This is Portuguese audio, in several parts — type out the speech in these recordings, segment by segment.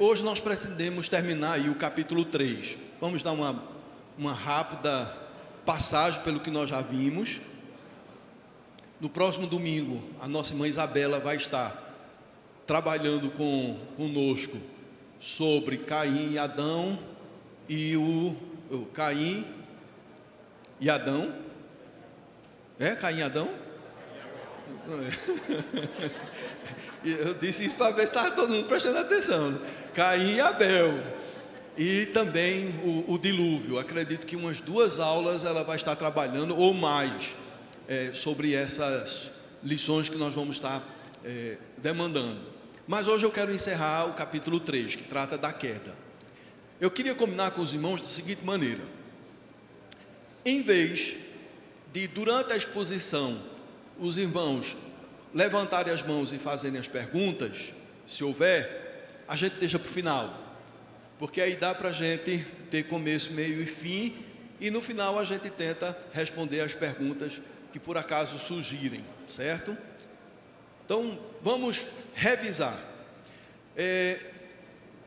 Hoje nós pretendemos terminar aí o capítulo 3. Vamos dar uma rápida passagem pelo que nós já vimos. No próximo domingo, a nossa irmã Isabela vai estar trabalhando conosco sobre Caim e Adão e o Caim e Adão. Caim e Adão? Eu disse isso para ver se estava todo mundo prestando atenção. Caim e Abel. E também o dilúvio. Acredito que umas 2 aulas ela vai estar trabalhando, ou mais, sobre essas lições que nós vamos estar demandando. Mas hoje eu quero encerrar o capítulo 3, que trata da queda. Eu queria combinar com os irmãos da seguinte maneira: em vez de, durante a exposição, os irmãos levantarem as mãos e fazerem as perguntas, se houver, a gente deixa para o final, porque aí dá para a gente ter começo, meio e fim, e no final a gente tenta responder as perguntas que por acaso surgirem, certo? Então, vamos revisar.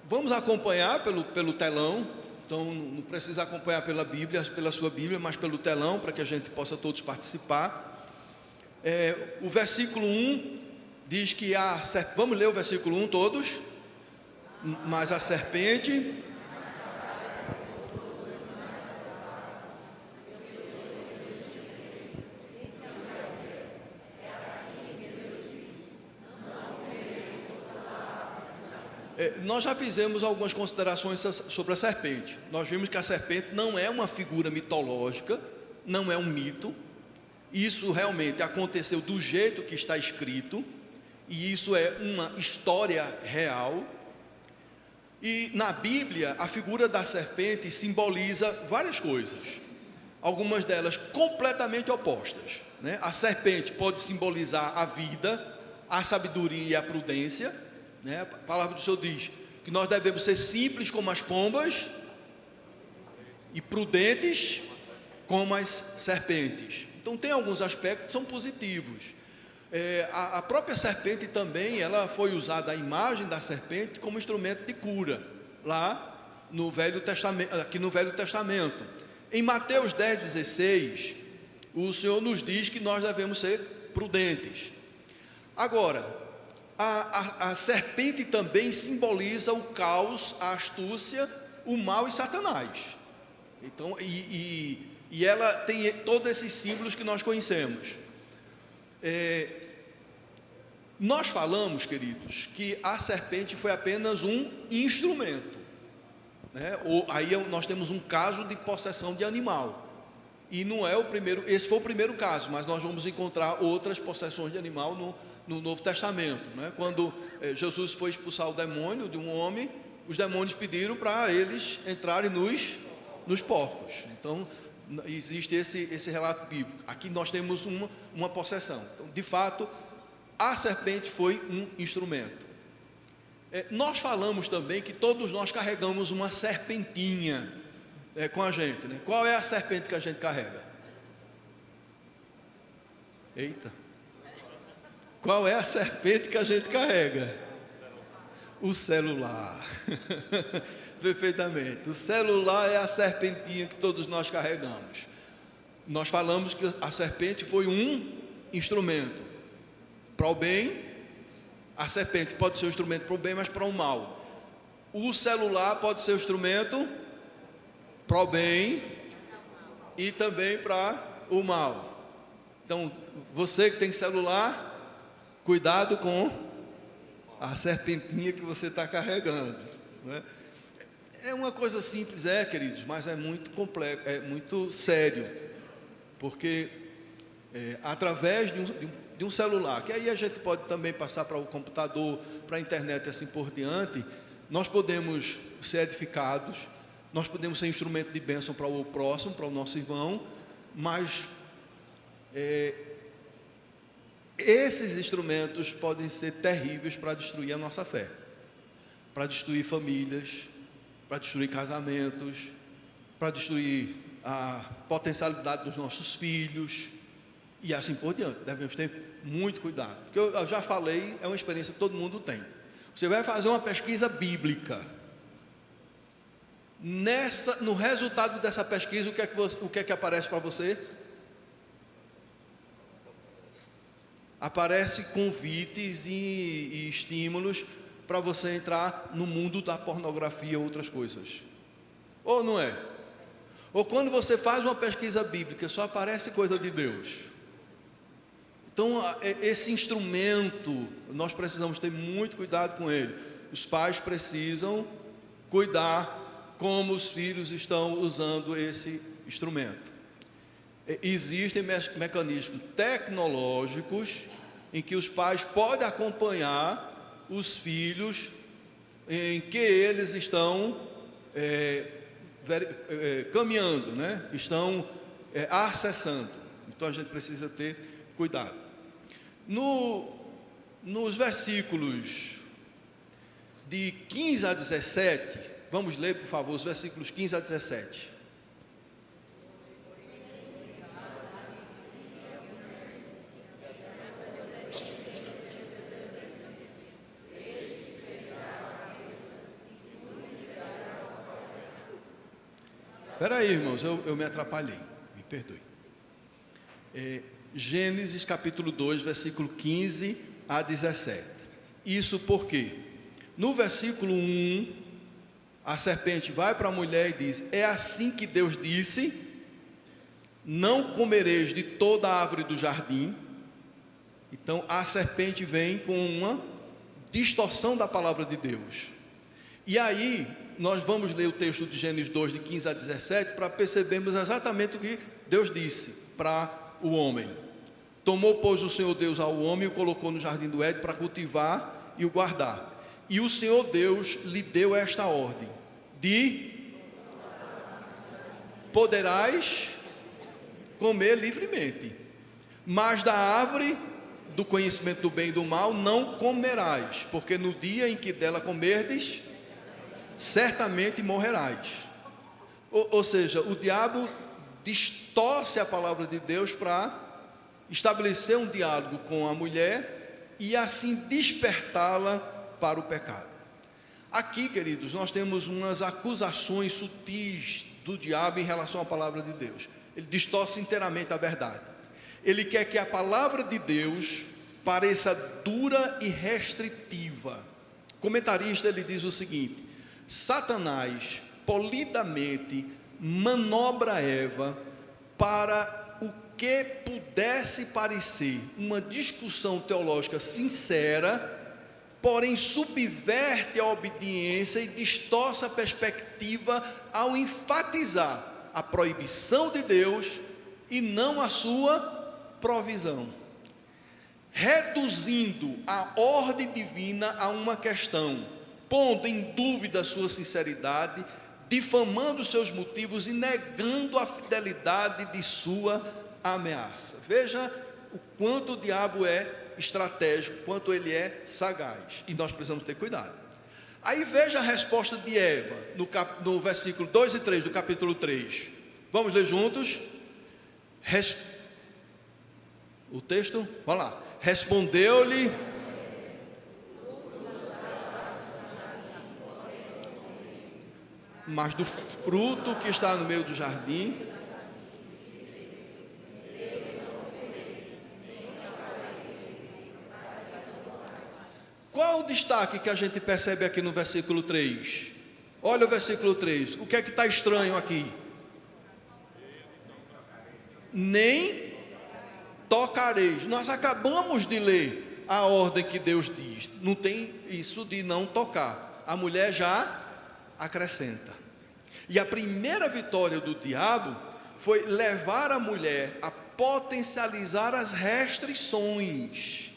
Vamos acompanhar pelo telão. Então, não precisa acompanhar pela Bíblia, pela sua Bíblia, mas pelo telão, para que a gente possa todos participar. O versículo 1 diz que vamos ler o versículo 1 todos? Mas a serpente... Nós já fizemos algumas considerações sobre a serpente. Nós vimos que a serpente não é uma figura mitológica, não é um mito. Isso realmente aconteceu do jeito que está escrito, e isso é uma história real. E na Bíblia, a figura da serpente simboliza várias coisas, algumas delas completamente opostas, né? A serpente pode simbolizar a vida, a sabedoria e a prudência, né? A palavra do Senhor diz que nós devemos ser simples como as pombas e prudentes como as serpentes. Então tem alguns aspectos que são positivos. A própria serpente também, ela foi usada, a imagem da serpente, como instrumento de cura, lá no Velho Testamento, aqui no Velho Testamento. Em Mateus 10,16, o Senhor nos diz que nós devemos ser prudentes. Agora, a serpente também simboliza o caos, a astúcia, o mal e Satanás. Então, e ela tem todos esses símbolos que nós conhecemos. Nós falamos, queridos, que a serpente foi apenas um instrumento, né? Aí nós temos um caso de possessão de animal, e não é o primeiro, esse foi o primeiro caso, mas nós vamos encontrar outras possessões de animal no Novo Testamento, né? Quando Jesus foi expulsar o demônio de um homem, os demônios pediram para eles entrarem nos porcos. Então existe esse relato bíblico. Aqui nós temos uma possessão. Então, de fato, a serpente foi um instrumento. Nós falamos também que todos nós carregamos uma serpentinha com a gente, né? Qual é a serpente que a gente carrega? Eita! Qual é a serpente que a gente carrega? O celular. Perfeitamente. O celular é a serpentinha que todos nós carregamos. Nós falamos que a serpente foi um instrumento para o bem. A serpente pode ser um instrumento para o bem, mas para o mal. O celular pode ser um instrumento para o bem e também para o mal. Então, você que tem celular, cuidado com a serpentinha que você está carregando, né? É uma coisa simples, queridos, mas é muito complexo, é muito sério, porque através de um celular, que aí a gente pode também passar para o computador, para a internet e assim por diante, nós podemos ser edificados, nós podemos ser instrumento de bênção para o próximo, para o nosso irmão, mas esses instrumentos podem ser terríveis para destruir a nossa fé, para destruir famílias, para destruir casamentos, para destruir a potencialidade dos nossos filhos e assim por diante. Devemos ter muito cuidado, porque eu já falei, é uma experiência que todo mundo tem. Você vai fazer uma pesquisa bíblica. No resultado dessa pesquisa, o que é que aparece para você? Aparece convites e estímulos para você entrar no mundo da pornografia ou outras coisas. Ou não é? Ou quando você faz uma pesquisa bíblica, só aparece coisa de Deus. Então, esse instrumento, nós precisamos ter muito cuidado com ele. Os pais precisam cuidar como os filhos estão usando esse instrumento. Existem mecanismos tecnológicos em que os pais podem acompanhar os filhos em que eles estão caminhando, né? Estão acessando. Então a gente precisa ter cuidado. Nos versículos de 15 a 17, vamos ler, por favor, os versículos 15 a 17. Espera aí, irmãos, eu me atrapalhei, me perdoe. Gênesis capítulo 2, versículo 15 a 17. Isso porque no versículo 1, a serpente vai para a mulher e diz: é assim que Deus disse, não comereis de toda a árvore do jardim. Então a serpente vem com uma distorção da palavra de Deus. E aí nós vamos ler o texto de Gênesis 2, de 15 a 17, para percebermos exatamente o que Deus disse para o homem. Tomou, pois, o Senhor Deus ao homem e o colocou no jardim do Éden para cultivar e o guardar. E o Senhor Deus lhe deu esta ordem: poderás comer livremente, mas da árvore do conhecimento do bem e do mal não comerás, porque no dia em que dela comerdes, certamente morrerás. Ou seja, o diabo distorce a palavra de Deus para estabelecer um diálogo com a mulher e assim despertá-la para o pecado. Aqui, queridos, nós temos umas acusações sutis do diabo em relação à palavra de Deus. Ele distorce inteiramente a verdade. Ele quer que a palavra de Deus pareça dura e restritiva. O comentarista, ele diz o seguinte: Satanás polidamente manobra Eva para o que pudesse parecer uma discussão teológica sincera, porém subverte a obediência e distorce a perspectiva ao enfatizar a proibição de Deus e não a sua provisão, reduzindo a ordem divina a uma questão, pondo em dúvida a sua sinceridade, difamando seus motivos e negando a fidelidade de sua ameaça. Veja o quanto o diabo é estratégico, quanto ele é sagaz, e nós precisamos ter cuidado. Aí veja a resposta de Eva no versículo 2 e 3 do capítulo 3. Vamos ler juntos? O texto, vamos lá. Respondeu-lhe: mas do fruto que está no meio do jardim, qual o destaque que a gente percebe aqui no versículo 3? Olha o versículo 3, o que é que está estranho aqui? Nem tocareis. Nós acabamos de ler a ordem que Deus diz, não tem isso de não tocar. A mulher já acrescenta. E a primeira vitória do diabo foi levar a mulher a potencializar as restrições.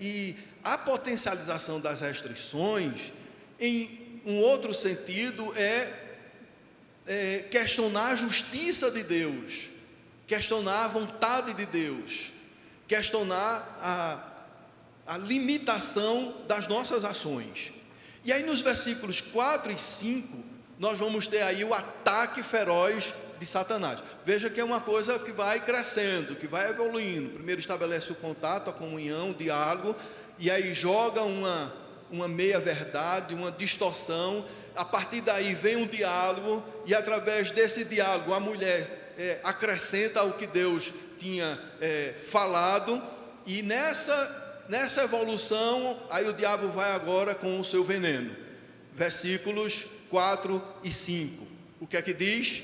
E a potencialização das restrições, em um outro sentido, é questionar a justiça de Deus, questionar a vontade de Deus, questionar a limitação das nossas ações. E aí nos versículos 4 e 5, nós vamos ter aí o ataque feroz de Satanás. Veja que é uma coisa que vai crescendo, que vai evoluindo. Primeiro estabelece o contato, a comunhão, o diálogo, e aí joga uma meia-verdade, uma distorção. A partir daí vem um diálogo, e através desse diálogo a mulher acrescenta ao que Deus tinha falado, e nessa evolução, aí o diabo vai agora com o seu veneno. Versículos 4 e 5. O que é que diz?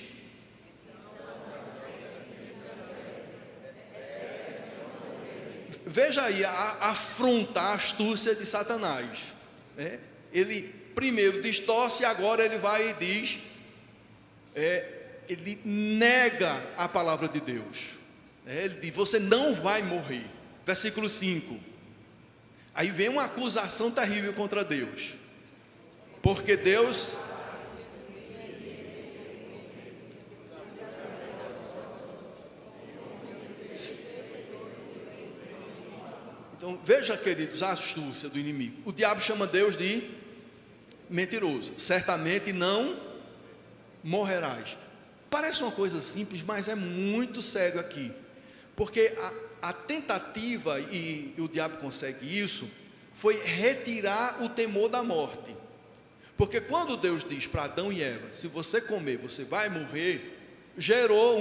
Veja aí a afronta, a astúcia de Satanás, né? Ele primeiro distorce, agora ele vai e diz, ele nega a palavra de Deus, né? Ele diz, você não vai morrer. Versículo 5. Aí vem uma acusação terrível contra Deus, porque Deus... Então, veja, queridos, a astúcia do inimigo. O diabo chama Deus de mentiroso. Certamente não morrerás. Parece uma coisa simples, mas é muito sério aqui. Porque a tentativa, e o diabo consegue isso, foi retirar o temor da morte. Porque quando Deus diz para Adão e Eva, se você comer, você vai morrer, gerou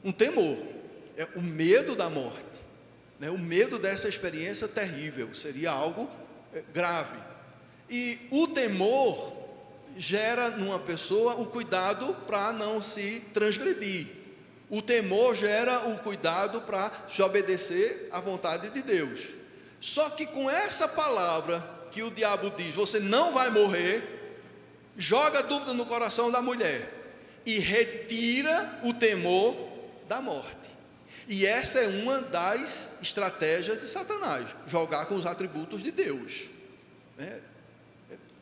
um temor. É o medo da morte. O medo dessa experiência terrível, seria algo grave. E o temor gera numa pessoa o cuidado para não se transgredir. O temor gera o cuidado para se obedecer à vontade de Deus. Só que com essa palavra que o diabo diz, você não vai morrer, joga dúvida no coração da mulher e retira o temor da morte. E essa é uma das estratégias de Satanás, jogar com os atributos de Deus, né?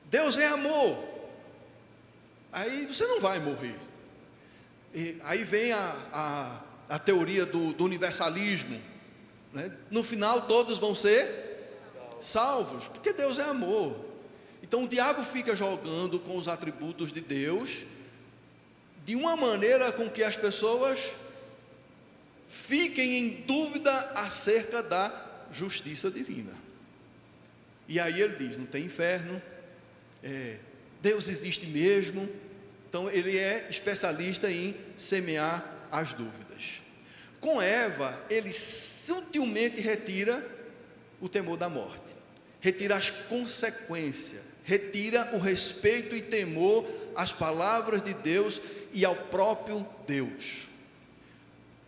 Deus é amor, aí você não vai morrer. E aí vem a teoria do universalismo, né? No final todos vão ser salvos, porque Deus é amor. Então o diabo fica jogando com os atributos de Deus, de uma maneira com que as pessoas fiquem em dúvida acerca da justiça divina. E aí ele diz, não tem inferno, Deus existe mesmo. Então ele é especialista em semear as dúvidas. Com Eva, ele sutilmente retira o temor da morte, retira as consequências, retira o respeito e temor às palavras de Deus e ao próprio Deus.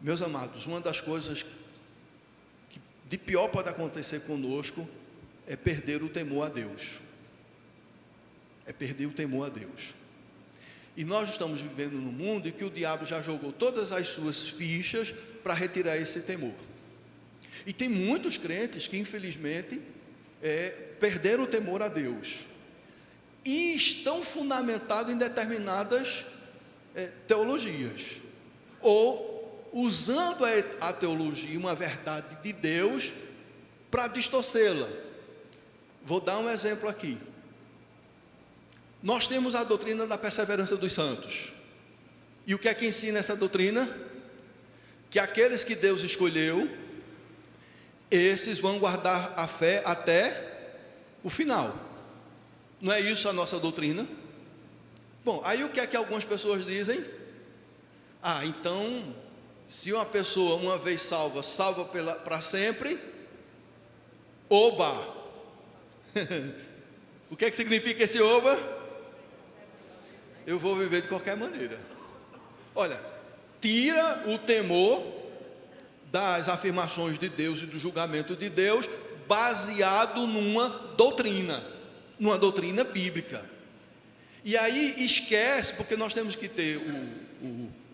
Meus amados, uma das coisas que de pior pode acontecer conosco é perder o temor a Deus. É perder o temor a Deus. E nós estamos vivendo num mundo em que o diabo já jogou todas as suas fichas para retirar esse temor. E tem muitos crentes que, infelizmente, perderam o temor a Deus. E estão fundamentados em determinadas teologias. Ou usando a teologia, uma verdade de Deus, para distorcê-la. Vou dar um exemplo aqui. Nós temos a doutrina da perseverança dos santos. E o que é que ensina essa doutrina? Que aqueles que Deus escolheu, esses vão guardar a fé até o final. Não é isso a nossa doutrina? Bom, aí o que é que algumas pessoas dizem? Então, se uma pessoa uma vez salva, salva para sempre, oba! O que é que significa esse oba? Eu vou viver de qualquer maneira. Olha, tira o temor das afirmações de Deus e do julgamento de Deus, baseado numa doutrina bíblica. E aí esquece, porque nós temos que ter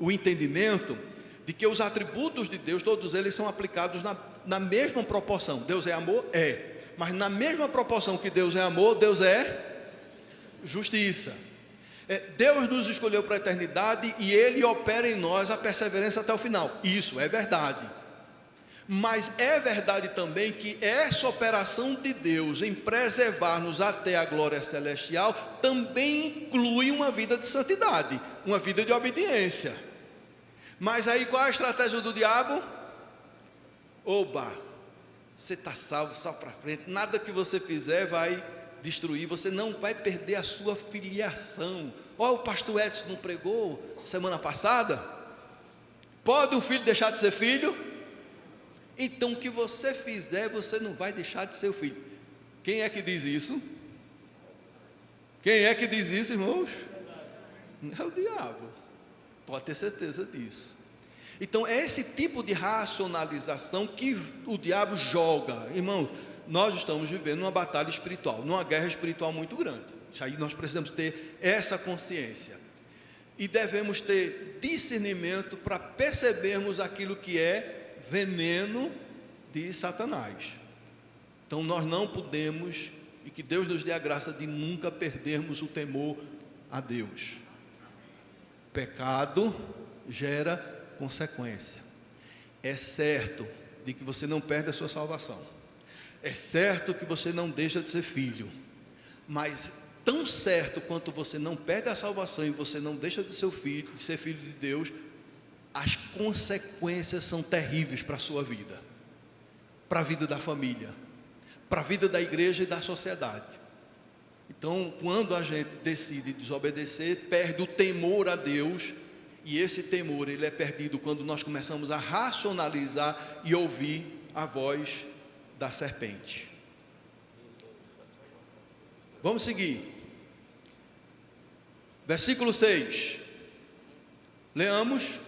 o entendimento de que os atributos de Deus, todos eles são aplicados na mesma proporção. Deus é amor? Mas na mesma proporção que Deus é amor, Deus é justiça. Deus nos escolheu para a eternidade e Ele opera em nós a perseverança até o final. Isso é verdade. Mas é verdade também que essa operação de Deus em preservar-nos até a glória celestial também inclui uma vida de santidade, uma vida de obediência. Mas aí qual é a estratégia do diabo? Oba! Você está salvo, só para frente, nada que você fizer vai destruir, você não vai perder a sua filiação. Olha, o pastor Edson não pregou semana passada? Pode um filho deixar de ser filho? Então o que você fizer, você não vai deixar de ser filho. Quem é que diz isso? Quem é que diz isso, irmãos? É o diabo, pode ter certeza disso. Então é esse tipo de racionalização que o diabo joga. Irmãos, nós estamos vivendo uma batalha espiritual, numa guerra espiritual muito grande. Isso aí nós precisamos ter essa consciência. E devemos ter discernimento para percebermos aquilo que é veneno de Satanás. Então nós não podemos, e que Deus nos dê a graça de nunca perdermos o temor a Deus. Pecado gera consequência. É certo de que você não perde a sua salvação. É certo que você não deixa de ser filho. Mas tão certo quanto você não perde a salvação e você não deixa de ser filho de Deus, as consequências são terríveis para a sua vida, para a vida da família, para a vida da igreja e da sociedade. Então, quando a gente decide desobedecer, perde o temor a Deus, e esse temor ele é perdido quando nós começamos a racionalizar e ouvir a voz da serpente. Vamos seguir. Versículo 6. Leamos.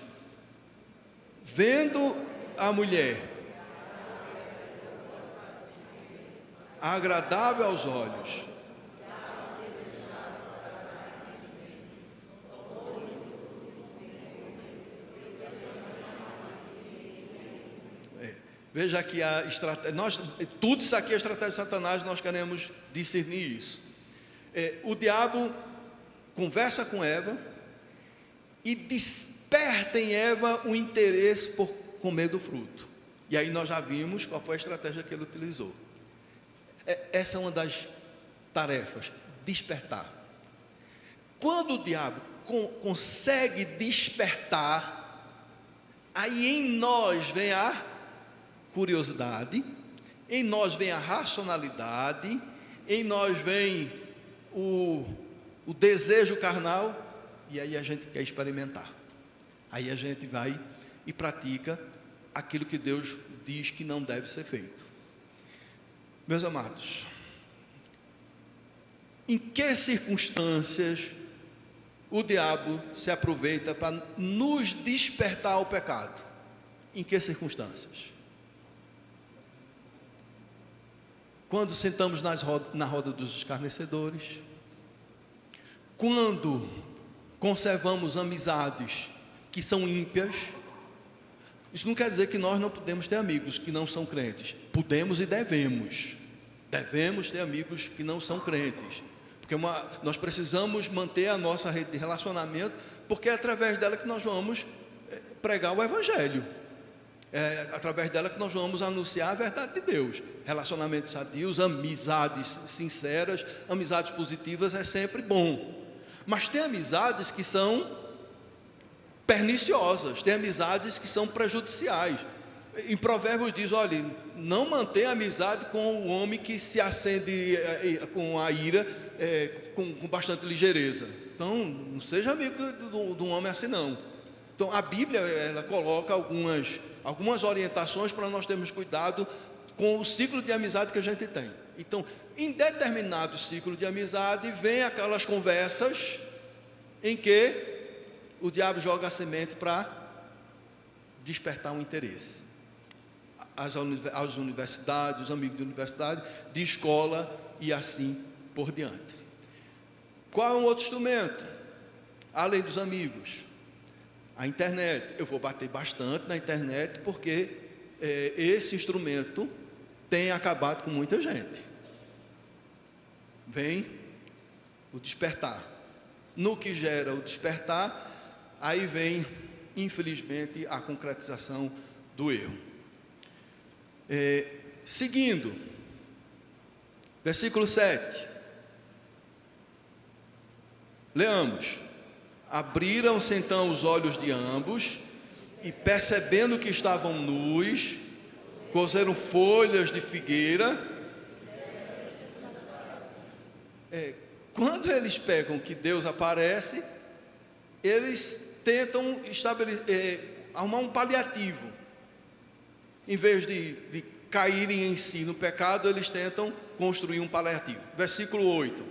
Vendo a mulher agradável aos olhos, veja aqui a estratégia. Tudo isso aqui é estratégia de Satanás, nós queremos discernir isso. O diabo conversa com Eva e desperta em Eva o interesse por comer do fruto. E aí nós já vimos qual foi a estratégia que ele utilizou. Essa é uma das tarefas, despertar. Quando o diabo consegue despertar, aí em nós vem a curiosidade, em nós vem a racionalidade, em nós vem o desejo carnal, e aí a gente quer experimentar. Aí a gente vai e pratica aquilo que Deus diz que não deve ser feito. Meus amados, em que circunstâncias o diabo se aproveita para nos despertar ao pecado? Em que circunstâncias? Quando sentamos na roda dos escarnecedores, quando conservamos amizades que são ímpias. Isso não quer dizer que nós não podemos ter amigos que não são crentes. Podemos e devemos. Devemos ter amigos que não são crentes. Porque nós precisamos manter a nossa rede de relacionamento, porque é através dela que nós vamos pregar o Evangelho. É através dela que nós vamos anunciar a verdade de Deus. Relacionamentos sadios, amizades sinceras, amizades positivas é sempre bom. Mas tem amizades que são perniciosas, tem amizades que são prejudiciais. Em Provérbios diz, olha, não mantenha amizade com o homem que se acende com a ira, com bastante ligeireza. Então, não seja amigo de um homem assim não. Então, a Bíblia, ela coloca algumas orientações para nós termos cuidado com o ciclo de amizade que a gente tem. Então, em determinado ciclo de amizade, vem aquelas conversas em que o diabo joga a semente para despertar um interesse. As universidades, os amigos de universidade, de escola e assim por diante. Qual é um outro instrumento? Além dos amigos, a internet. Eu vou bater bastante na internet porque esse instrumento tem acabado com muita gente. Vem o despertar. No que gera o despertar, aí vem, infelizmente, a concretização do erro. Seguindo, versículo 7. Leamos. Abriram-se então os olhos de ambos, e percebendo que estavam nus, cozeram folhas de figueira. Quando eles pegam que Deus aparece, eles tentam arrumar um paliativo. Em vez de caírem em si no pecado, eles tentam construir um paliativo. Versículo 8: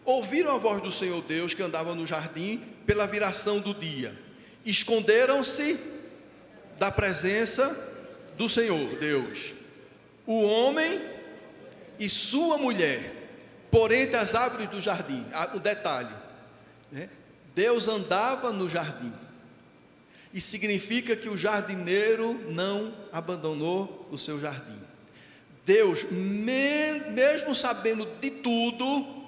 ouviram a voz do Senhor Deus que andava no jardim pela viração do dia. Esconderam-se da presença do Senhor Deus, o homem e sua mulher, por entre as árvores do jardim. O detalhe, né? Deus andava no jardim. E significa que o jardineiro não abandonou o seu jardim. Deus, mesmo sabendo de tudo,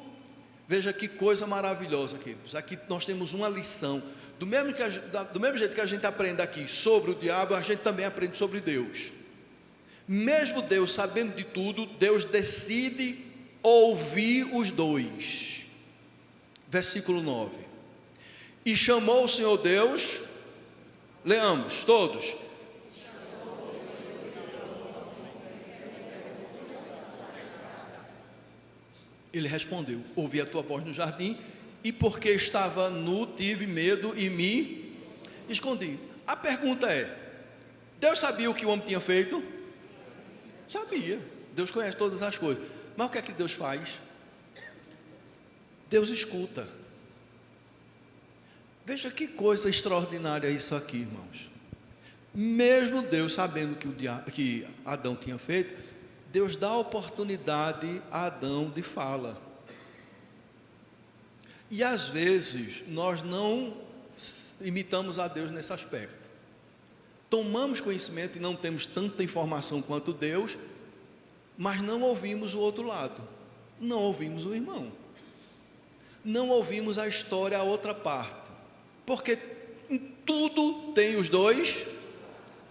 veja que coisa maravilhosa, queridos. Aqui nós temos uma lição. Do mesmo jeito que a gente aprende aqui sobre o diabo, a gente também aprende sobre Deus. Mesmo Deus sabendo de tudo, Deus decide ouvir os dois. Versículo 9: e chamou o Senhor Deus, leamos todos. Ele respondeu: ouvi a tua voz no jardim, e porque estava nu, tive medo e me escondi. A pergunta é: Deus sabia o que o homem tinha feito? Sabia. Deus conhece todas as coisas. Mas o que é que Deus faz? Deus escuta. Veja que coisa extraordinária isso aqui, irmãos. Mesmo Deus sabendo que Adão tinha feito, Deus dá oportunidade a Adão de fala. E às vezes nós não imitamos a Deus nesse aspecto. Tomamos conhecimento e não temos tanta informação quanto Deus, mas não ouvimos o outro lado, não ouvimos o irmão, não ouvimos a história, a outra parte, porque em tudo tem os dois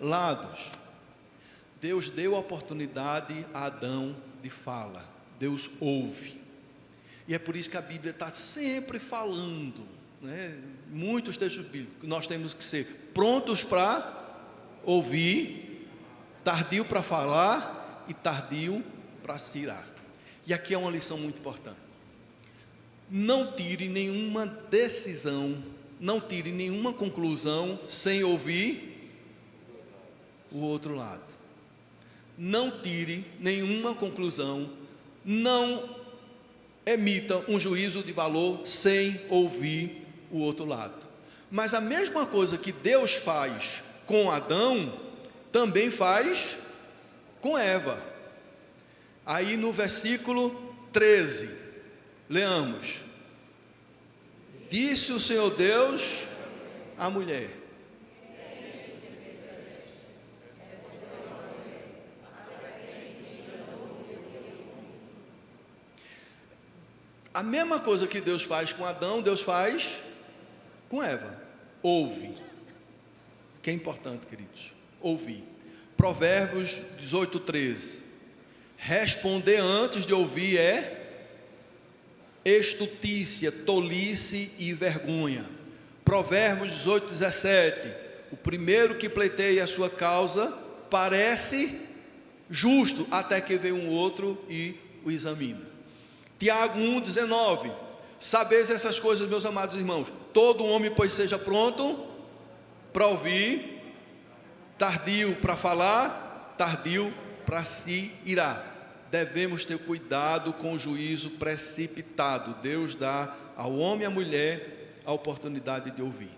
lados. Deus deu a oportunidade a Adão de fala. Deus ouve. E é por isso que a Bíblia está sempre falando, né? Muitos textos bíblicos. Nós temos que ser prontos para ouvir, tardio para falar e tardio para se irar. E aqui é uma lição muito importante. Não tire nenhuma decisão, não tire nenhuma conclusão sem ouvir o outro lado. Não tire nenhuma conclusão, não emita um juízo de valor sem ouvir o outro lado. Mas a mesma coisa que Deus faz com Adão, também faz com Eva. Aí no versículo 13, leamos: disse o Senhor Deus à mulher: a mesma coisa que Deus faz com Adão, Deus faz com Eva. Ouve. Que é importante, queridos, ouvir. Provérbios 18:13. Responder antes de ouvir é estutícia, tolice e vergonha. Provérbios 18:17. O primeiro que pleiteia a sua causa parece justo, até que vê um outro e o examina. Tiago 1:19. Sabeis essas coisas, meus amados irmãos, todo homem, pois, seja pronto para ouvir, tardio para falar, tardio para se irar. Devemos ter cuidado com o juízo precipitado. Deus dá ao homem e à mulher a oportunidade de ouvir.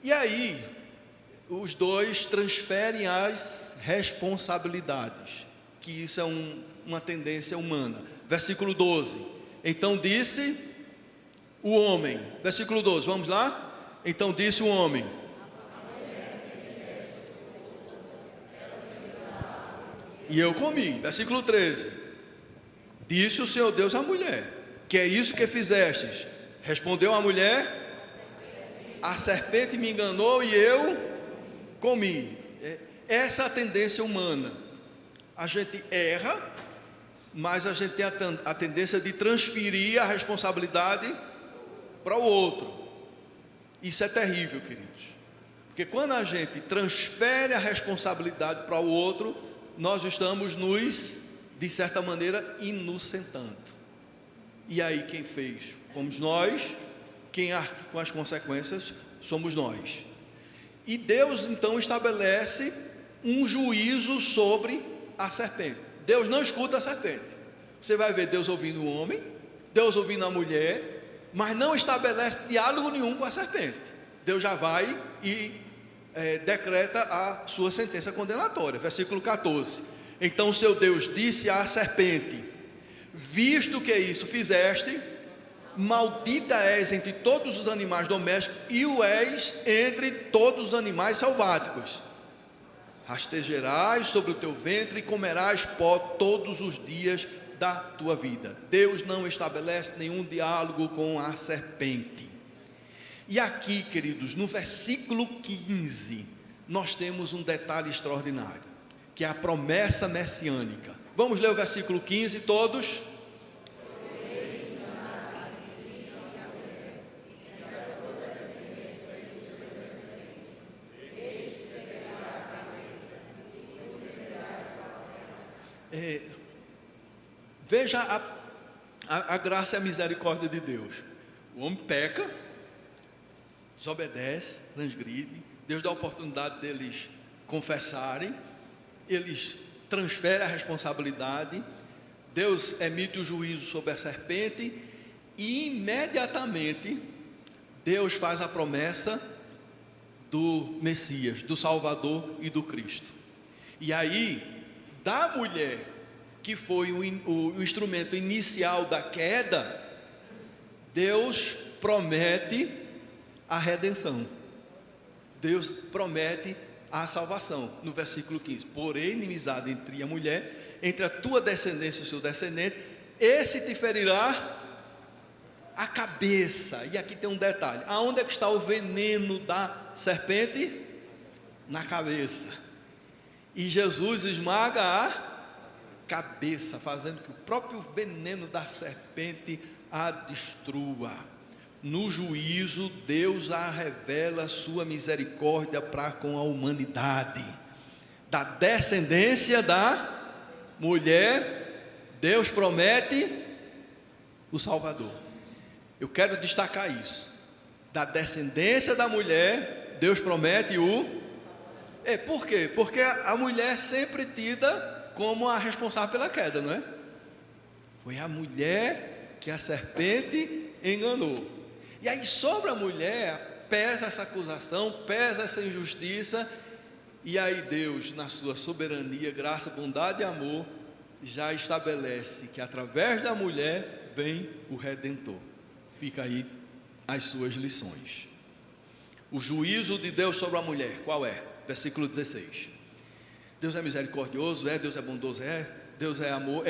E aí, os dois transferem as responsabilidades, que isso é uma tendência humana. Versículo 12. Então disse o homem. Versículo 12, vamos lá? Então disse o homem: e eu comi. Versículo 13. Disse o Senhor Deus à mulher: que é isso que fizestes? Respondeu a mulher: a serpente me enganou e eu comi. Essa é a tendência humana. A gente erra, mas a gente tem a tendência de transferir a responsabilidade para o outro. Isso é terrível, queridos. Porque quando a gente transfere a responsabilidade para o outro, nós estamos nos, de certa maneira, inocentando. E aí quem fez? Fomos nós, quem arca com as consequências somos nós. E Deus então estabelece um juízo sobre a serpente. Deus não escuta a serpente. Você vai ver Deus ouvindo o homem, Deus ouvindo a mulher, mas não estabelece diálogo nenhum com a serpente. Deus já vai e decreta a sua sentença condenatória. Versículo 14. Então o seu Deus disse à serpente: visto que isso fizeste, maldita és entre todos os animais domésticos e o és entre todos os animais selváticos. Rastejarás sobre o teu ventre e comerás pó todos os dias da tua vida. Deus não estabelece nenhum diálogo com a serpente. E aqui, queridos, no versículo 15, nós temos um detalhe extraordinário, que é a promessa messiânica. Vamos ler o versículo 15 todos? Veja a graça e a misericórdia de Deus. O homem peca, desobedece, transgride. Deus dá a oportunidade deles confessarem. Eles transferem a responsabilidade. Deus emite o juízo sobre a serpente. E imediatamente Deus faz a promessa do Messias, do Salvador e do Cristo. E aí, da mulher, que foi o instrumento inicial da queda, Deus promete a redenção. Deus promete a salvação. No versículo 15: porém, inimizade entre a mulher, entre a tua descendência e o seu descendente, esse te ferirá a cabeça. E aqui tem um detalhe: aonde é que está o veneno da serpente? Na cabeça. E Jesus esmaga a cabeça, fazendo que o próprio veneno da serpente a destrua. No juízo, Deus a revela a sua misericórdia para com a humanidade. Da descendência da mulher, Deus promete o Salvador. Eu quero destacar isso. Da descendência da mulher, Deus promete por quê? Porque a mulher é sempre tida como a responsável pela queda, não é? Foi a mulher que a serpente enganou. E aí sobre a mulher pesa essa acusação, pesa essa injustiça. E aí Deus, na sua soberania, graça, bondade e amor, já estabelece que através da mulher vem o Redentor. Fica aí as suas lições. O juízo de Deus sobre a mulher, qual é? Versículo 16. Deus é misericordioso, Deus é bondoso, Deus é amor,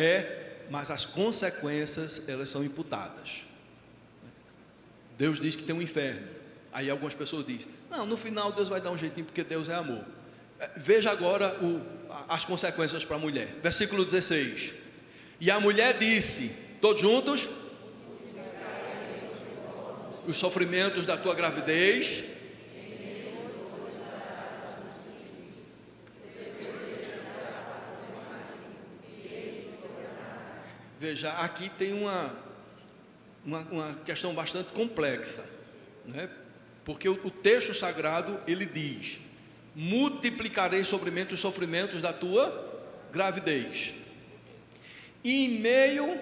mas as consequências, elas são imputadas. Deus diz que tem um inferno. Aí algumas pessoas dizem: não, no final Deus vai dar um jeitinho porque Deus é amor. Veja agora as consequências para a mulher. Versículo 16. E a mulher disse, todos juntos: os sofrimentos da tua gravidez. Veja, aqui tem uma questão bastante complexa, né? Porque o texto sagrado, ele diz: multiplicarei os sofrimentos da tua gravidez, e em meio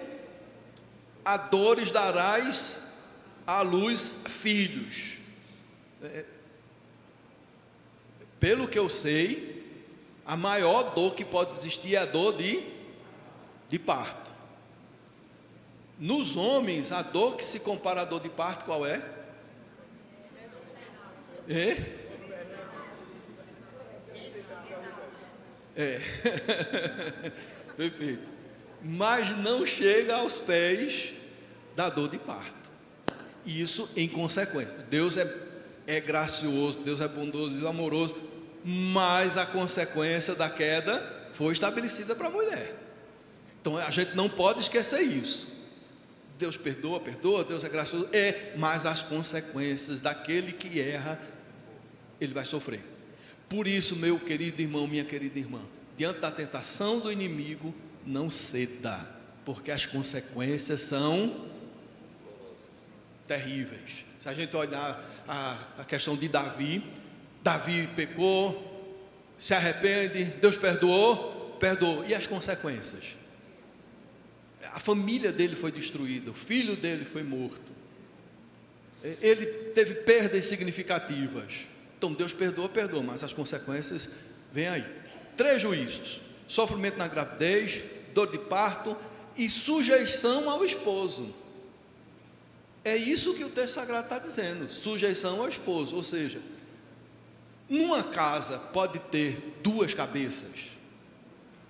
a dores darás à luz filhos. Pelo que eu sei, a maior dor que pode existir é a dor de parto. Nos homens, a dor que se compara à dor de parto, qual é? Perfeito. Mas não chega aos pés da dor de parto. Isso em consequência. Deus é gracioso, Deus é bondoso, Deus é amoroso, mas a consequência da queda foi estabelecida para a mulher. Então a gente não pode esquecer isso. Deus perdoa, Deus é gracioso, mas as consequências daquele que erra, ele vai sofrer. Por isso, meu querido irmão, minha querida irmã, diante da tentação do inimigo, não ceda, porque as consequências são terríveis. Se a gente olhar a questão de Davi pecou, se arrepende, Deus perdoou, e as consequências? A família dele foi destruída, o filho dele foi morto, ele teve perdas significativas. Então Deus perdoa, mas as consequências vêm aí. 3 juízos: sofrimento na gravidez, dor de parto e sujeição ao esposo. É isso que o texto sagrado está dizendo, sujeição ao esposo. Ou seja, numa casa pode ter 2 cabeças,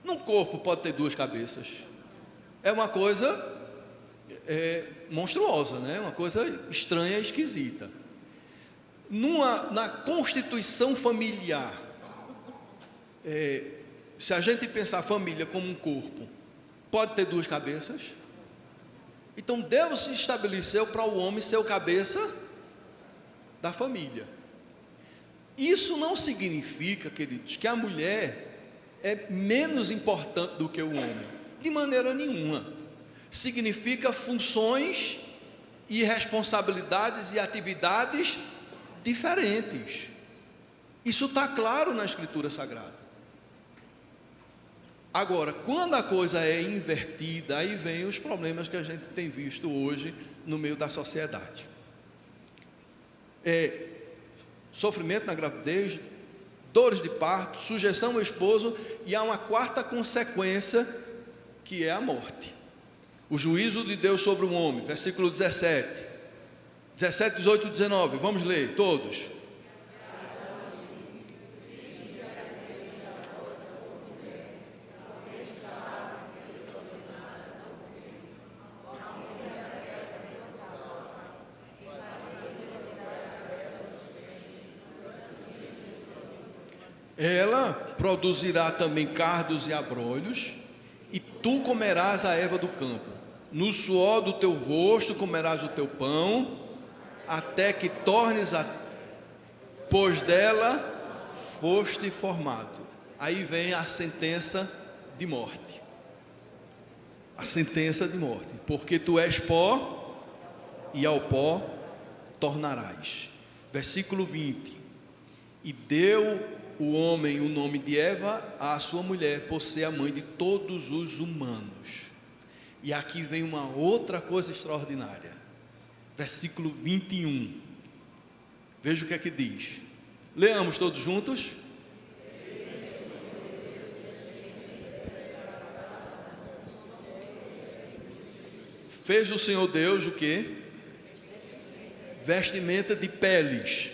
num corpo pode ter 2 cabeças. É uma coisa monstruosa, né? Uma coisa estranha, esquisita. Na constituição familiar, se a gente pensar a família como um corpo, pode ter 2 cabeças. Então Deus estabeleceu para o homem ser o cabeça da família. Isso não significa, queridos, que a mulher é menos importante do que o homem, de maneira nenhuma. Significa funções e responsabilidades e atividades diferentes. Isso está claro na Escritura Sagrada. Agora, quando a coisa é invertida, aí vem os problemas que a gente tem visto hoje no meio da sociedade. Sofrimento na gravidez, dores de parto, sujeição ao esposo, e há uma 4ª consequência, que é a morte. O juízo de Deus sobre o homem, versículo 17, 18 e 19, vamos ler todos. Ela produzirá também cardos e abrolhos, e tu comerás a erva do campo. No suor do teu rosto comerás o teu pão, até que tornes pois dela foste formado. Aí vem a sentença de morte. A sentença de morte. Porque tu és pó, e ao pó tornarás. Versículo 20. E deu o homem o nome de Eva à sua mulher, por ser a mãe de todos os humanos. E aqui vem uma outra coisa extraordinária. Versículo 21. Veja o que é que diz. Leamos todos juntos. Fez o Senhor Deus o quê? Vestimenta de peles.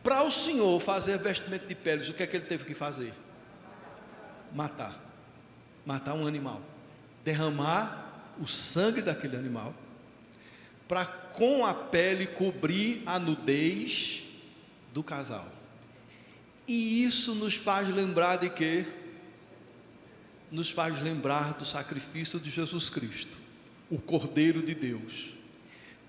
Para o Senhor fazer vestimenta de peles, o que é que ele teve que fazer? Matar um animal, derramar o sangue daquele animal, para com a pele cobrir a nudez do casal. E isso nos faz lembrar de quê? Nos faz lembrar do sacrifício de Jesus Cristo, o Cordeiro de Deus,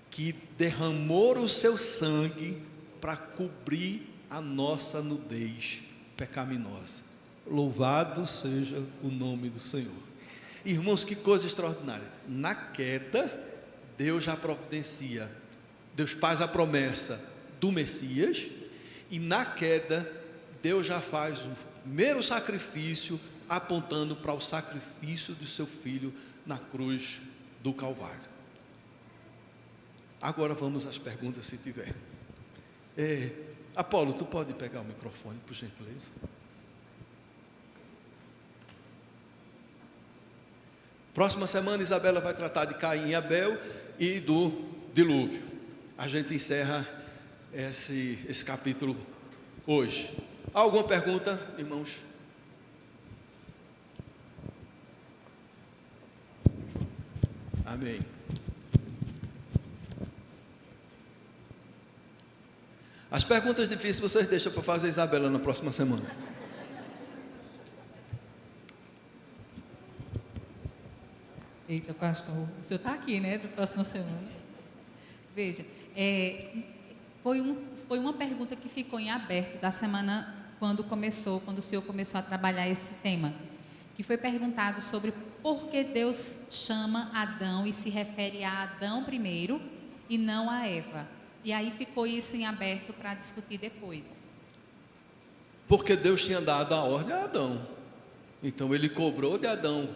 que derramou o seu sangue para cobrir a nossa nudez pecaminosa. Louvado seja o nome do Senhor. Irmãos, que coisa extraordinária. Na queda, Deus já providencia, Deus faz a promessa do Messias, e na queda, Deus já faz o primeiro sacrifício, apontando para o sacrifício de seu Filho na cruz do Calvário. Agora vamos às perguntas, se tiver. Apolo, tu pode pegar o microfone, por gentileza? Próxima semana, Isabela vai tratar de Caim e Abel e do dilúvio. A gente encerra esse capítulo hoje. Alguma pergunta, irmãos? Amém. As perguntas difíceis vocês deixam para fazer, Isabela, na próxima semana. Eita, pastor, o senhor está aqui, né, da próxima semana. Veja, foi uma pergunta que ficou em aberto da semana quando o Senhor começou a trabalhar esse tema, que foi perguntado sobre por que Deus chama Adão e se refere a Adão primeiro e não a Eva. E aí ficou isso em aberto para discutir depois. Porque Deus tinha dado a ordem a Adão. Então ele cobrou de Adão.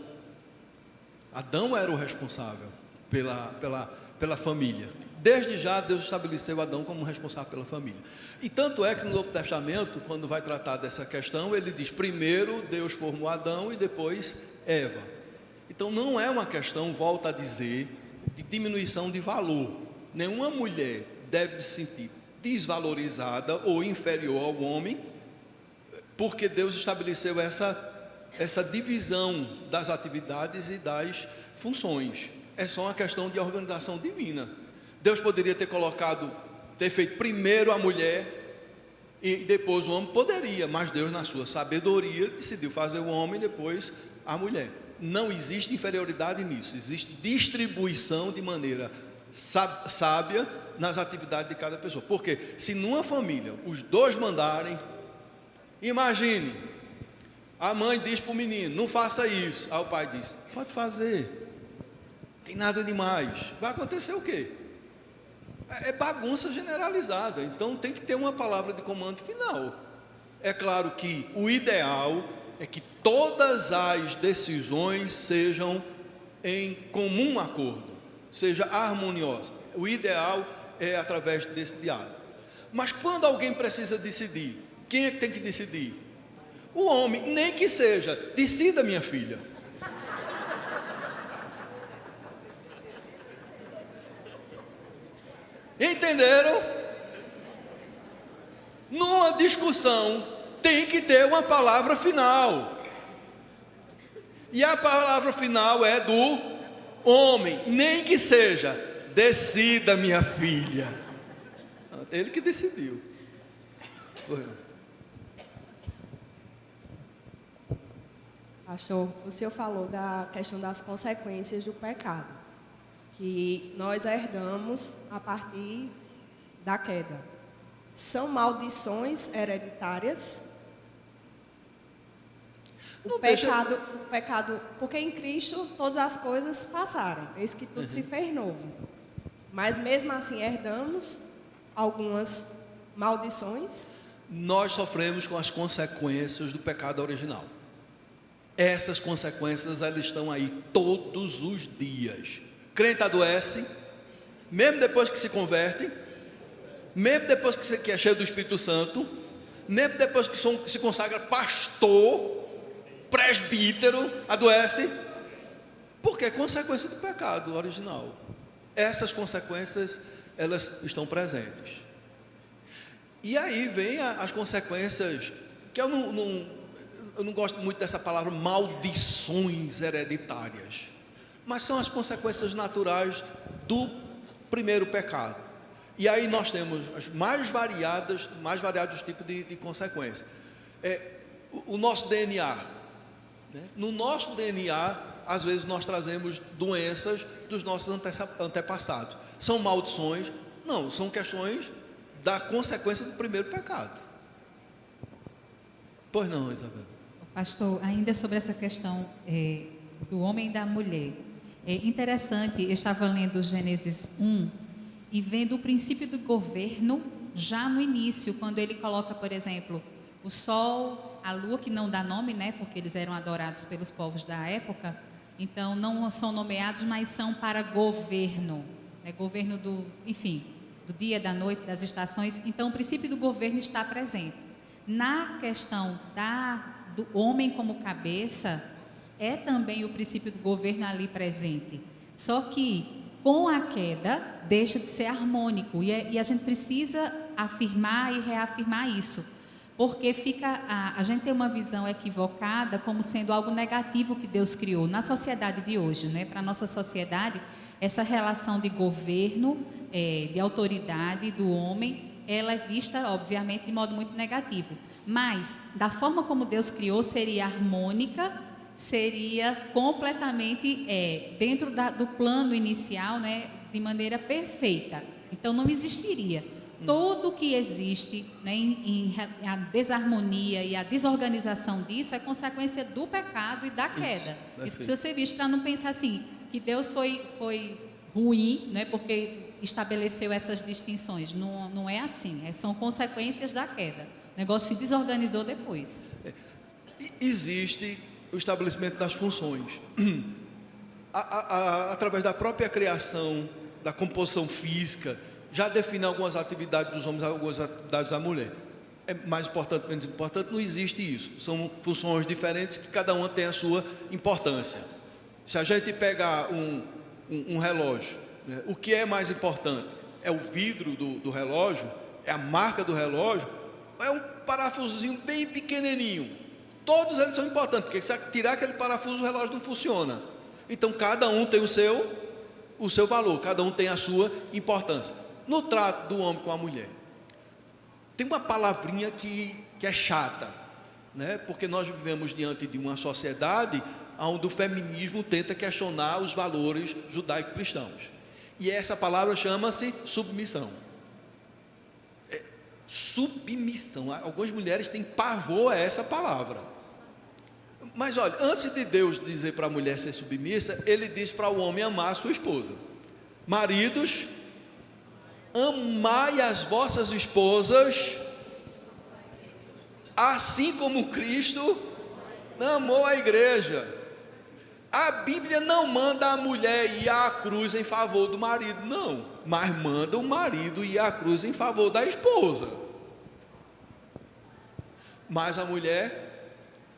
Adão era o responsável pela família. Desde já Deus estabeleceu Adão como responsável pela família. E tanto é que no Novo Testamento, quando vai tratar dessa questão, ele diz: primeiro Deus formou Adão e depois Eva. Então não é uma questão, volta a dizer, de diminuição de valor. Nenhuma mulher deve se sentir desvalorizada ou inferior ao homem, porque Deus estabeleceu essa divisão das atividades e das funções. É só uma questão de organização divina. Deus poderia ter feito primeiro a mulher e depois o homem, poderia, mas Deus, na sua sabedoria, decidiu fazer o homem e depois a mulher. Não existe inferioridade nisso, existe distribuição de maneira sábia nas atividades de cada pessoa. Porque se numa família os dois mandarem, imagine, a mãe diz para o menino: não faça isso. Aí o pai diz: pode fazer, tem nada demais. Vai acontecer o quê? É bagunça generalizada. Então tem que ter uma palavra de comando final. É claro que o ideal é que todas as decisões sejam em comum acordo, seja harmoniosa. O ideal é através desse diálogo. Mas quando alguém precisa decidir, quem é que tem que decidir? O homem, nem que seja: decida, minha filha. Entenderam? Numa discussão tem que ter uma palavra final. E a palavra final é do homem, nem que seja: decida, minha filha. Ele que decidiu. Pastor, o senhor falou da questão das consequências do pecado, que nós herdamos a partir da queda. São maldições hereditárias? O pecado, porque em Cristo todas as coisas passaram, eis que tudo se fez novo. Mas mesmo assim herdamos algumas maldições? Nós sofremos com as consequências do pecado original. Essas consequências, elas estão aí todos os dias. Crente adoece, mesmo depois que se converte, mesmo depois que é cheio do Espírito Santo, mesmo depois que se consagra pastor, presbítero, adoece, porque é consequência do pecado original. Essas consequências, elas estão presentes. E aí vem as consequências, que eu não gosto muito dessa palavra maldições hereditárias, mas são as consequências naturais do primeiro pecado. E aí nós temos as mais variados tipos de consequências. O nosso DNA, né? No nosso DNA, às vezes nós trazemos doenças dos nossos antepassados. São maldições? Não, são questões da consequência do primeiro pecado. Pois não, Isabela? Pastor, ainda sobre essa questão do homem e da mulher. É interessante, eu estava lendo Gênesis 1 e vendo o princípio do governo já no início, quando ele coloca, por exemplo, o sol, a lua, que não dá nome, né, porque eles eram adorados pelos povos da época, então não são nomeados, mas são para governo, né, governo do dia, da noite, das estações. Então o princípio do governo está presente. Na questão do homem como cabeça, é também o princípio do governo ali presente. Só que, com a queda, deixa de ser harmônico. E a gente precisa afirmar e reafirmar isso. Porque a gente tem uma visão equivocada como sendo algo negativo que Deus criou na sociedade de hoje, né? Para a nossa sociedade, essa relação de governo, de autoridade do homem, ela é vista, obviamente, de modo muito negativo. Mas, da forma como Deus criou, seria harmônica, seria completamente dentro do plano inicial, né, de maneira perfeita. Então, não existiria. Tudo que existe, né, a desarmonia e a desorganização disso é consequência do pecado e da queda. Isso precisa ser visto para não pensar assim, que Deus foi ruim, né, porque estabeleceu essas distinções. Não é assim, são consequências da queda. O negócio se desorganizou depois. Existe o estabelecimento das funções. Através da própria criação, da composição física, já define algumas atividades dos homens, algumas atividades da mulher. É mais importante, menos importante, não existe isso. São funções diferentes que cada uma tem a sua importância. Se a gente pegar um relógio, né, o que é mais importante? É o vidro do relógio? É a marca do relógio? É um parafusozinho bem pequenininho. Todos eles são importantes, porque se tirar aquele parafuso, o relógio não funciona. Então, cada um tem o seu valor, cada um tem a sua importância. No trato do homem com a mulher, tem uma palavrinha que é chata, né? Porque nós vivemos diante de uma sociedade onde o feminismo tenta questionar os valores judaico-cristãos. E essa palavra chama-se submissão. Submissão. Algumas mulheres têm pavor a essa palavra. Mas olha, antes de Deus dizer para a mulher ser submissa, Ele diz para o homem amar a sua esposa. Maridos, amai as vossas esposas, assim como Cristo amou a igreja. A Bíblia não manda a mulher ir à cruz em favor do marido, não, mas manda o marido ir à cruz em favor da esposa. Mas a mulher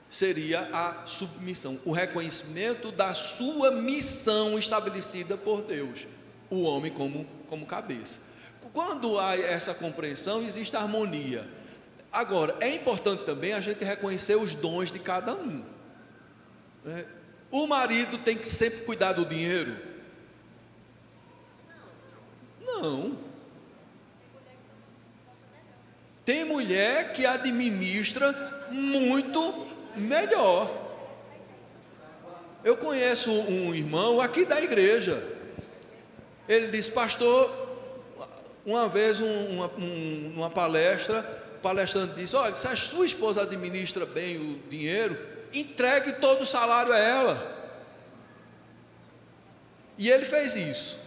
seria a submissão, o reconhecimento da sua missão estabelecida por Deus, o homem como cabeça. Quando há essa compreensão, existe harmonia. Agora, é importante também a gente reconhecer os dons de cada um, né? O marido tem que sempre cuidar do dinheiro? Não. Tem mulher que administra muito melhor. Eu conheço um irmão aqui da igreja. Ele disse: pastor, uma vez numa palestra, o palestrante disse: olha, se a sua esposa administra bem o dinheiro, entregue todo o salário a ela. E ele fez isso.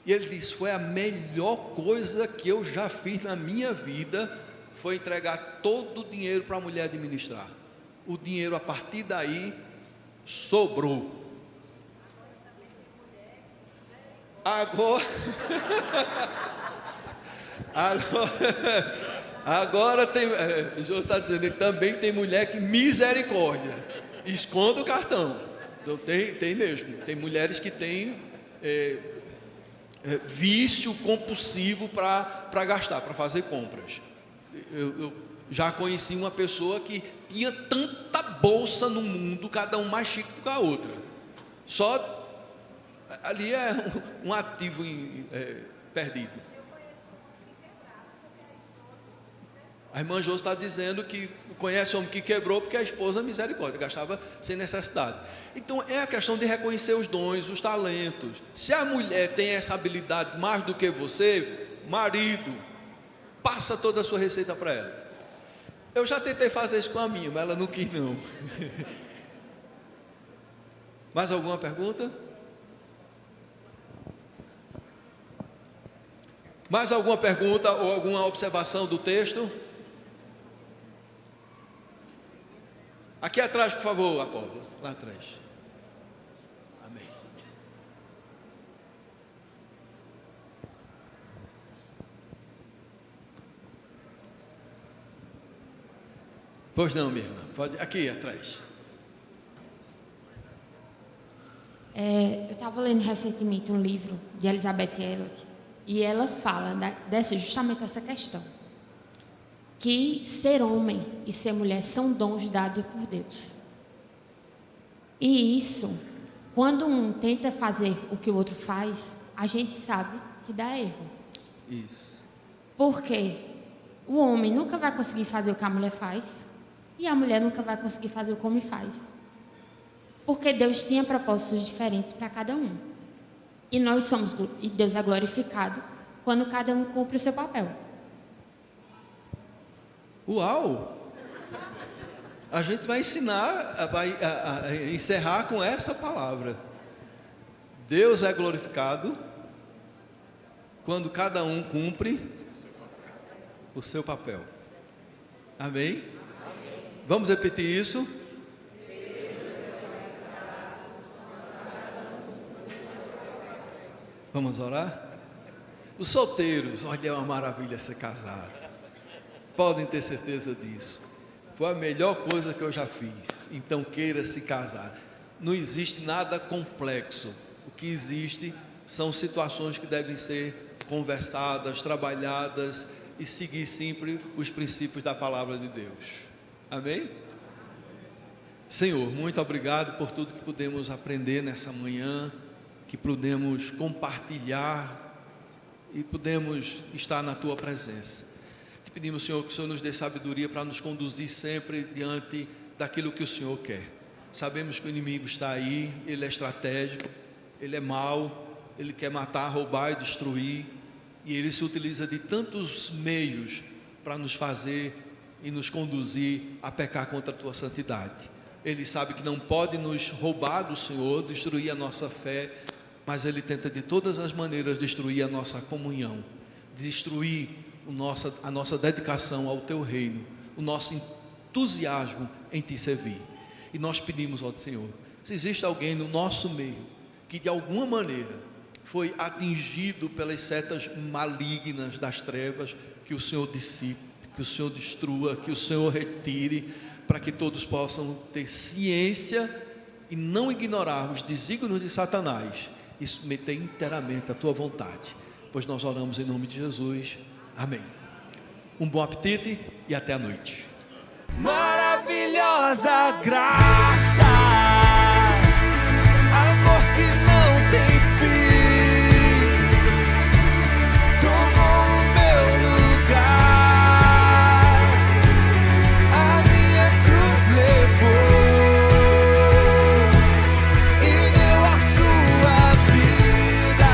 E ele disse: foi a melhor coisa que eu já fiz na minha vida, foi entregar todo o dinheiro para a mulher administrar. O dinheiro a partir daí sobrou. Agora tem, o senhor está dizendo que também tem mulher que misericórdia, esconde o cartão. Então tem mesmo, tem mulheres que têm vício compulsivo para gastar, para fazer compras. Eu já conheci uma pessoa que tinha tanta bolsa no mundo, cada um mais chique que a outra. Só ali é um ativo perdido. A irmã Jô está dizendo que conhece o homem que quebrou porque a esposa, misericórdia, gastava sem necessidade. Então é a questão de reconhecer os dons, os talentos. Se a mulher tem essa habilidade mais do que você, marido, passa toda a sua receita para ela. Eu já tentei fazer isso com a minha, mas ela não quis não. Mais alguma pergunta? Mais alguma pergunta ou alguma observação do texto? Aqui atrás, por favor, Apolo. Lá atrás. Amém. Pois não, minha irmã. Pode, aqui atrás. Eu estava lendo recentemente um livro de Elizabeth Elliot e ela fala justamente dessa questão, que ser homem e ser mulher são dons dados por Deus. E isso, quando um tenta fazer o que o outro faz, a gente sabe que dá erro. Isso. Porque o homem nunca vai conseguir fazer o que a mulher faz e a mulher nunca vai conseguir fazer o que o homem faz. Porque Deus tinha propósitos diferentes para cada um. E Deus é glorificado quando cada um cumpre o seu papel. Uau! A gente vai ensinar, vai encerrar com essa palavra. Deus é glorificado quando cada um cumpre o seu papel. Amém? Vamos repetir isso? Vamos orar? Os solteiros, olha, é uma maravilha ser casado. Podem ter certeza disso. Foi a melhor coisa que eu já fiz. Então queira se casar. Não existe nada complexo. O que existe são situações que devem ser conversadas, trabalhadas e seguir sempre os princípios da palavra de Deus. Amém? Senhor, muito obrigado por tudo que pudemos aprender nessa manhã, que pudemos compartilhar e pudemos estar na Tua presença. Te pedimos, Senhor, que o Senhor nos dê sabedoria para nos conduzir sempre diante daquilo que o Senhor quer. Sabemos que o inimigo está aí, ele é estratégico, ele é mau, ele quer matar, roubar e destruir, e ele se utiliza de tantos meios para nos fazer e nos conduzir a pecar contra a Tua santidade. Ele sabe que não pode nos roubar do Senhor, destruir a nossa fé, mas ele tenta de todas as maneiras destruir a nossa comunhão, destruir a nossa dedicação ao Teu reino, o nosso entusiasmo em Te servir. E nós pedimos ao Senhor, se existe alguém no nosso meio que de alguma maneira foi atingido pelas setas malignas das trevas, que o Senhor dissipe, que o Senhor destrua, que o Senhor retire, para que todos possam ter ciência e não ignorar os desígnios de Satanás e submeter inteiramente a Tua vontade, pois nós oramos em nome de Jesus, amém. Um bom apetite e até a noite. Maravilhosa graça, amor que não tem fim, tomou o meu lugar, a minha cruz levou e deu a sua vida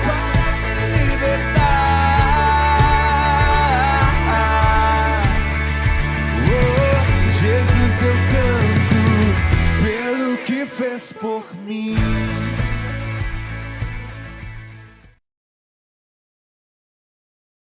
para me libertar. Jesus, eu canto pelo que fez por mim.